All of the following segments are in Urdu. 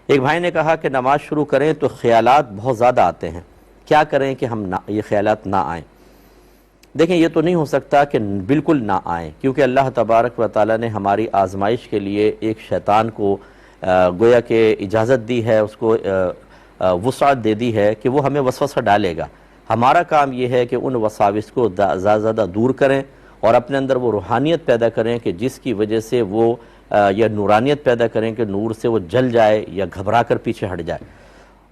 ایک بھائی نے کہا کہ نماز شروع کریں تو خیالات بہت زیادہ آتے ہیں، کیا کریں کہ ہم یہ خیالات نہ آئیں؟ دیکھیں، یہ تو نہیں ہو سکتا کہ بالکل نہ آئیں، کیونکہ اللہ تبارک و تعالیٰ نے ہماری آزمائش کے لیے ایک شیطان کو گویا کہ اجازت دی ہے، اس کو وسعت دے دی ہے کہ وہ ہمیں وسوسہ ڈالے گا۔ ہمارا کام یہ ہے کہ ان وساوس کو زیادہ زیادہ دور کریں اور اپنے اندر وہ روحانیت پیدا کریں کہ جس کی وجہ سے وہ یا نورانیت پیدا کریں کہ نور سے وہ جل جائے یا گھبرا کر پیچھے ہٹ جائے۔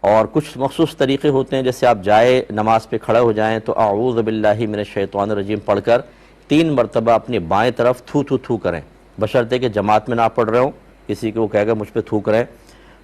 اور کچھ مخصوص طریقے ہوتے ہیں، جیسے آپ جائے نماز پہ کھڑے ہو جائیں تو اعوذ باللہ من الشیطان الرجیم پڑھ کر 3 مرتبہ اپنی بائیں طرف تھو تھو تھو کریں، بشرطے کہ جماعت میں نہ پڑھ رہے ہوں، کسی کو وہ کہے گا مجھ پہ تھوک رہے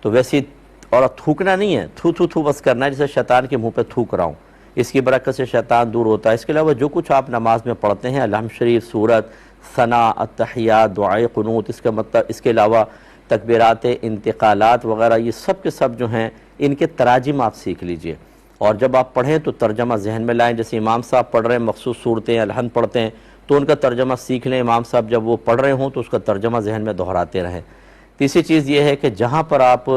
تو ویسی، اور تھوکنا نہیں ہے، تھو تھو تھو بس کرنا ہے، جیسے شیطان کے منہ پہ تھوک رہا ہوں، اس کی برکت سے شیطان دور ہوتا ہے۔ اس کے علاوہ جو کچھ آپ نماز میں پڑھتے ہیں، الحمد شریف، سورت، ثنا، التحیات، دعائے قنوت، اس کا مطلب، اس کے علاوہ تکبیرات انتقالات وغیرہ، یہ سب کے سب جو ہیں ان کے تراجم آپ سیکھ لیجئے، اور جب آپ پڑھیں تو ترجمہ ذہن میں لائیں۔ جیسے امام صاحب پڑھ رہے ہیں، مخصوص صورتیں الحمد پڑھتے ہیں تو ان کا ترجمہ سیکھ لیں، امام صاحب جب وہ پڑھ رہے ہوں تو اس کا ترجمہ ذہن میں دہراتے رہیں۔ تیسری چیز یہ ہے کہ جہاں پر آپ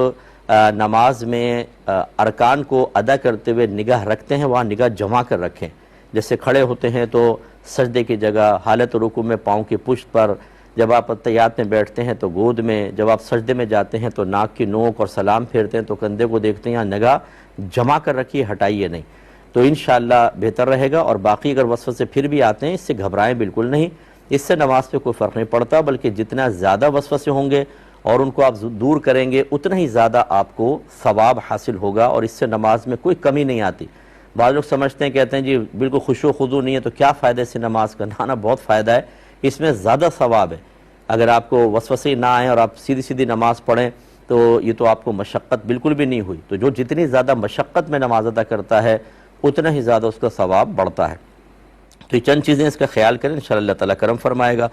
نماز میں ارکان کو ادا کرتے ہوئے نگاہ رکھتے ہیں وہاں نگاہ جما کر رکھیں۔ جیسے کھڑے ہوتے ہیں تو سجدے کی جگہ، حالت رکوع میں پاؤں کی پشت پر، جب آپ اتحیات میں بیٹھتے ہیں تو گود میں، جب آپ سجدے میں جاتے ہیں تو ناک کی نوک اور سلام پھیرتے ہیں تو کندھے کو دیکھتے ہیں، یہاں نگاہ جما کر رکھیے، ہٹائیے نہیں، تو انشاءاللہ بہتر رہے گا۔ اور باقی اگر وسوسے پھر بھی آتے ہیں، اس سے گھبرائیں بالکل نہیں، اس سے نماز پہ کوئی فرق نہیں پڑتا، بلکہ جتنا زیادہ وسوسے ہوں گے اور ان کو آپ دور کریں گے اتنا ہی زیادہ آپ کو ثواب حاصل ہوگا، اور اس سے نماز میں کوئی کمی نہیں آتی۔ بعض لوگ سمجھتے ہیں، کہتے ہیں جی بالکل خشوع و خضوع نہیں ہے تو کیا فائدہ سے نماز کا؟ نہ بہت فائدہ ہے، اس میں زیادہ ثواب ہے۔ اگر آپ کو وسوسے نہ آئیں اور آپ سیدھی سیدھی نماز پڑھیں تو یہ تو آپ کو مشقت بالکل بھی نہیں ہوئی، تو جو جتنی زیادہ مشقت میں نماز ادا کرتا ہے اتنا ہی زیادہ اس کا ثواب بڑھتا ہے۔ تو یہ چند چیزیں اس کا خیال کریں، انشاءاللہ اللہ تعالیٰ کرم فرمائے گا۔